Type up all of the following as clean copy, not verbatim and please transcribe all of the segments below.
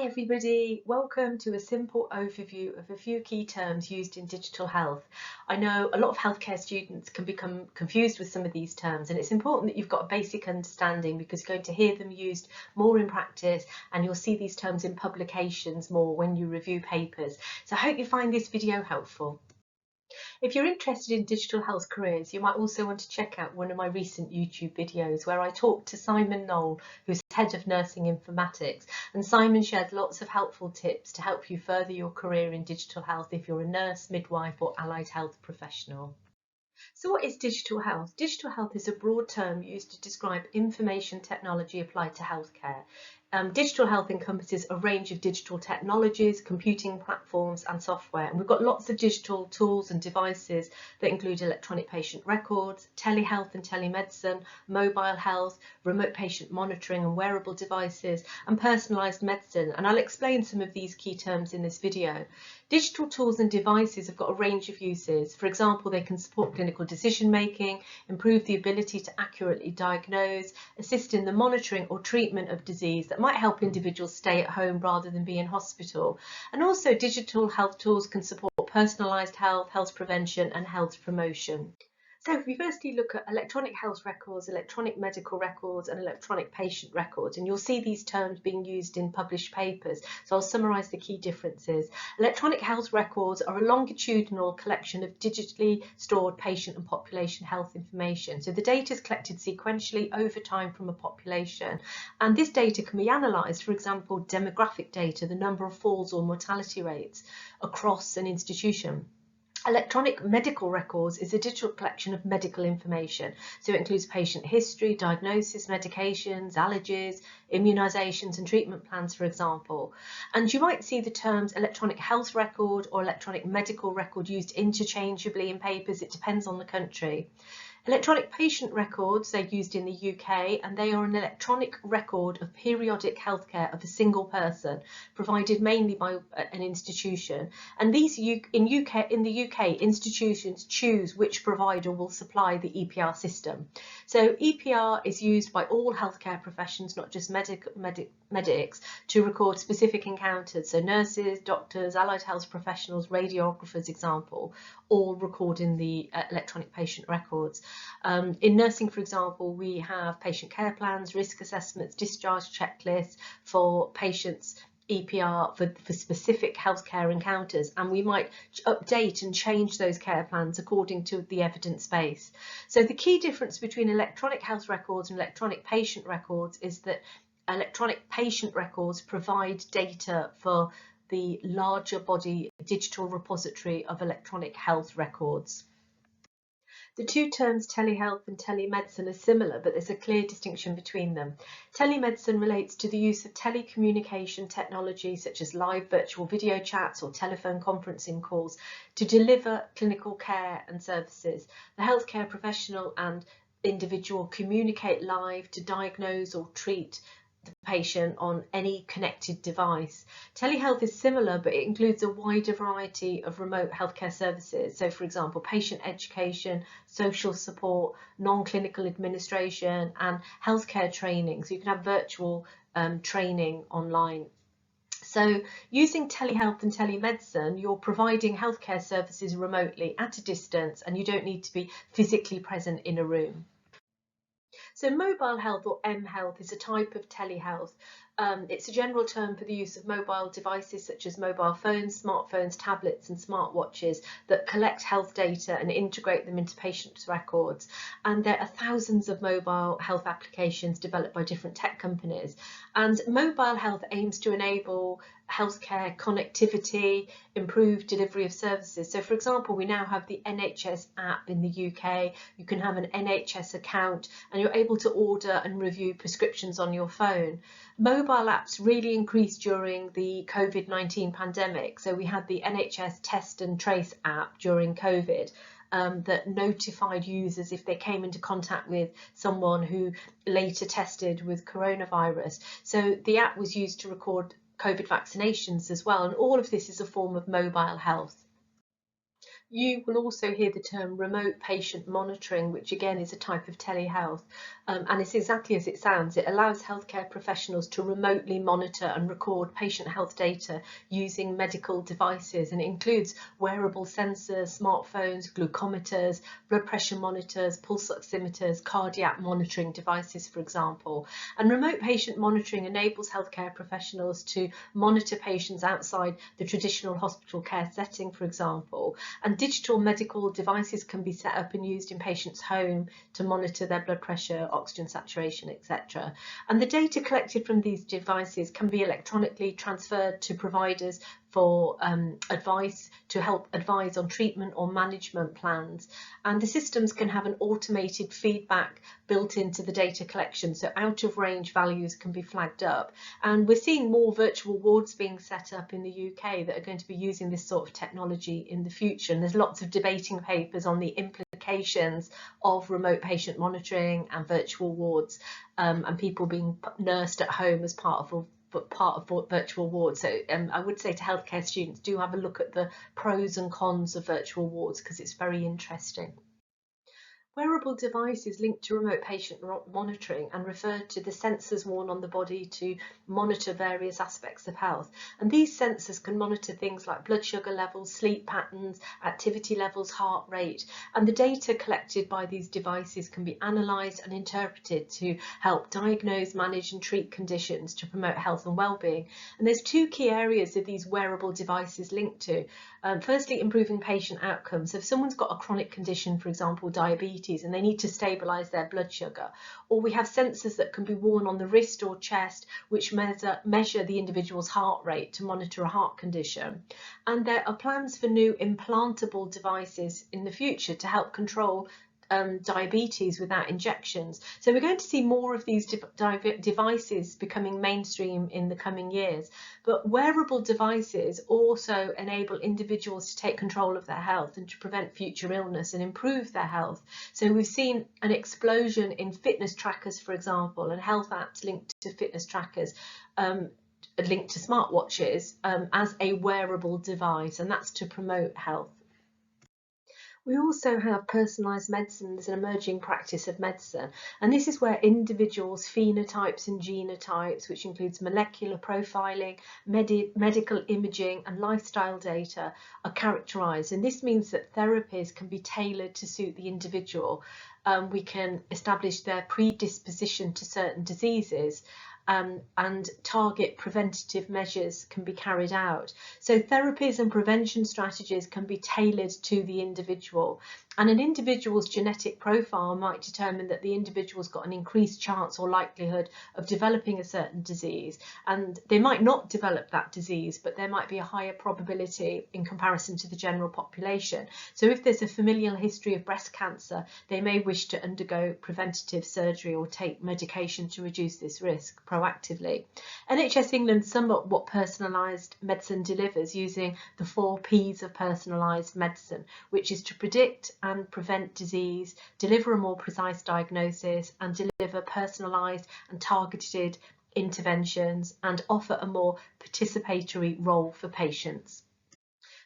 Hi everybody, welcome to a simple overview of a few key terms used in digital health. I know a lot of healthcare students can become confused with some of these terms, and it's important that you've got a basic understanding because you're going to hear them used more in practice and you'll see these terms in publications more when you review papers. So I hope you find this video helpful. If you're interested in digital health careers, you might also want to check out one of my recent YouTube videos where I talked to Simon Noel, who's head of nursing informatics, and Simon shared lots of helpful tips to help you further your career in digital health if you're a nurse, midwife or allied health professional. So what is digital health? Digital health is a broad term used to describe information technology applied to healthcare. Digital health encompasses a range of digital technologies, computing platforms and software. And we've got lots of digital tools and devices that include electronic patient records, telehealth and telemedicine, mobile health, remote patient monitoring and wearable devices, and personalised medicine. And I'll explain some of these key terms in this video. Digital tools and devices have got a range of uses. For example, they can support clinical decision making, improve the ability to accurately diagnose, assist in the monitoring or treatment of disease that might help individuals stay at home rather than be in hospital. And also digital health tools can support personalised health, health prevention and health promotion. So if we firstly look at electronic health records, electronic medical records and electronic patient records, and you'll see these terms being used in published papers. So I'll summarise the key differences. Electronic health records are a longitudinal collection of digitally stored patient and population health information. So the data is collected sequentially over time from a population, and this data can be analysed, for example, demographic data, the number of falls or mortality rates across an institution. Electronic medical records is a digital collection of medical information. So it includes patient history, diagnosis, medications, allergies, immunisations and treatment plans, for example. And you might see the terms electronic health record or electronic medical record used interchangeably in papers. It depends on the country. Electronic patient records, they're used in the UK, and they are an electronic record of periodic healthcare of a single person, provided mainly by an institution. And these in the UK, institutions choose which provider will supply the EPR system. So EPR is used by all healthcare professions, not just medics, to record specific encounters. So nurses, doctors, allied health professionals, radiographers, example, all record in the electronic patient records. In nursing, for example, we have patient care plans, risk assessments, discharge checklists for patients, EPR for specific healthcare encounters, and we might update and change those care plans according to the evidence base. So the key difference between electronic health records and electronic patient records is that electronic patient records provide data for the larger body digital repository of electronic health records. The two terms telehealth and telemedicine are similar, but there's a clear distinction between them. Telemedicine relates to the use of telecommunication technology such as live virtual video chats or telephone conferencing calls to deliver clinical care and services. The healthcare professional and individual communicate live to diagnose or treat the patient on any connected device. Telehealth is similar, but it includes a wider variety of remote healthcare services. So, for example, patient education, social support, non-clinical administration, and healthcare training. So you can have virtual training online. So using telehealth and telemedicine, you're providing healthcare services remotely at a distance, and you don't need to be physically present in a room. So mobile health, or mHealth, is a type of telehealth. It's a general term for the use of mobile devices such as mobile phones, smartphones, tablets and smartwatches that collect health data and integrate them into patients' records. And there are thousands of mobile health applications developed by different tech companies. And mobile health aims to enable healthcare connectivity, improved delivery of services. So for example, we now have the NHS app in the UK. You can have an NHS account and you're able to order and review prescriptions on your phone. Mobile apps really increased during the COVID-19 pandemic. So we had the NHS Test and Trace app during COVID that notified users if they came into contact with someone who later tested with coronavirus. So the app was used to record COVID vaccinations as well, and all of this is a form of mobile health. You will also hear the term remote patient monitoring, which again is a type of telehealth. and it's exactly as it sounds. It allows healthcare professionals to remotely monitor and record patient health data using medical devices, and it includes wearable sensors, smartphones, glucometers, blood pressure monitors, pulse oximeters, cardiac monitoring devices, for example. And remote patient monitoring enables healthcare professionals to monitor patients outside the traditional hospital care setting, for example. And digital medical devices can be set up and used in patients' home to monitor their blood pressure, oxygen saturation, etc. And the data collected from these devices can be electronically transferred to providers for advice, to help advise on treatment or management plans. And the systems can have an automated feedback built into the data collection, so out of range values can be flagged up. And we're seeing more virtual wards being set up in the UK that are going to be using this sort of technology in the future. And there's lots of debating papers on the implications of remote patient monitoring and virtual wards, and people being nursed at home as part of virtual wards. So I would say to healthcare students, do have a look at the pros and cons of virtual wards because it's very interesting. Wearable devices linked to remote patient monitoring and refer to the sensors worn on the body to monitor various aspects of health. And these sensors can monitor things like blood sugar levels, sleep patterns, activity levels, heart rate. And the data collected by these devices can be analysed and interpreted to help diagnose, manage and treat conditions to promote health and well-being. And there's two key areas that these wearable devices linked to. Firstly, improving patient outcomes. So if someone's got a chronic condition, for example, diabetes, and they need to stabilise their blood sugar, or we have sensors that can be worn on the wrist or chest, which measure the individual's heart rate to monitor a heart condition. And there are plans for new implantable devices in the future to help control diabetes without injections. So we're going to see more of these devices becoming mainstream in the coming years. But wearable devices also enable individuals to take control of their health and to prevent future illness and improve their health. So we've seen an explosion in fitness trackers, for example, and health apps linked to fitness trackers, linked to smartwatches, as a wearable device, and that's to promote health. We also have personalised medicine as an emerging practice of medicine, and this is where individuals' phenotypes and genotypes, which includes molecular profiling, medical imaging and lifestyle data, are characterised. And this means that therapies can be tailored to suit the individual. We can establish their predisposition to certain diseases, and target preventative measures can be carried out. So therapies and prevention strategies can be tailored to the individual. And an individual's genetic profile might determine that the individual's got an increased chance or likelihood of developing a certain disease. And they might not develop that disease, but there might be a higher probability in comparison to the general population. So if there's a familial history of breast cancer, they may wish to undergo preventative surgery or take medication to reduce this risk proactively. NHS England sum up what personalised medicine delivers using the 4 P's of personalised medicine, which is to predict and prevent disease, deliver a more precise diagnosis, and deliver personalised and targeted interventions, and offer a more participatory role for patients.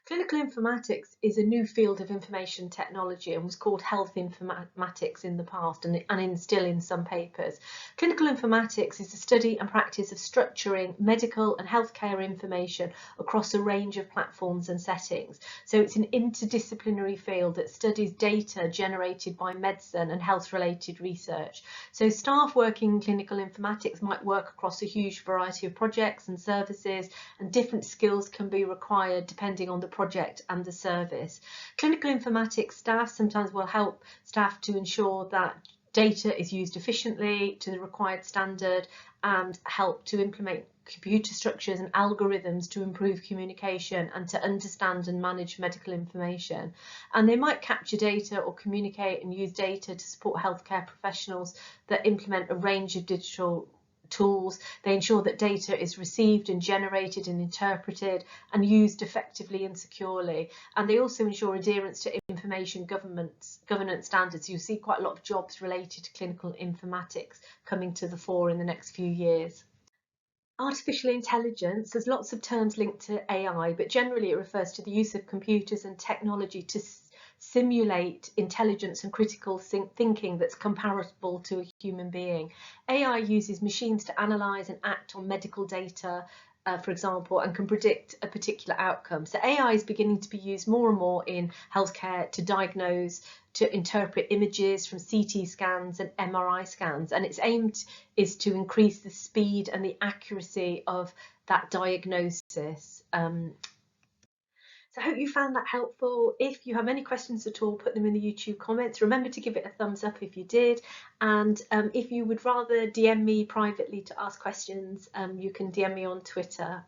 Clinical informatics is a new field of information technology and was called health informatics in the past and still in some papers. Clinical informatics is the study and practice of structuring medical and healthcare information across a range of platforms and settings. So it's an interdisciplinary field that studies data generated by medicine and health-related research. So staff working in clinical informatics might work across a huge variety of projects and services, and different skills can be required depending on the project and the service. Clinical informatics staff sometimes will help staff to ensure that data is used efficiently to the required standard, and help to implement computer structures and algorithms to improve communication and to understand and manage medical information. And they might capture data or communicate and use data to support healthcare professionals that implement a range of digital tools. They ensure that data is received and generated and interpreted and used effectively and securely. And they also ensure adherence to information governance standards. You see quite a lot of jobs related to clinical informatics coming to the fore in the next few years. Artificial intelligence, there's lots of terms linked to AI, but generally it refers to the use of computers and technology to simulate intelligence and critical thinking that's comparable to a human being. AI uses machines to analyse and act on medical data, for example, and can predict a particular outcome. So AI is beginning to be used more and more in healthcare to diagnose, to interpret images from CT scans and MRI scans, and its aim is to increase the speed and the accuracy of that diagnosis. So I hope you found that helpful. If you have any questions at all, put them in the YouTube comments. Remember to give it a thumbs up if you did. And if you would rather DM me privately to ask questions, you can DM me on Twitter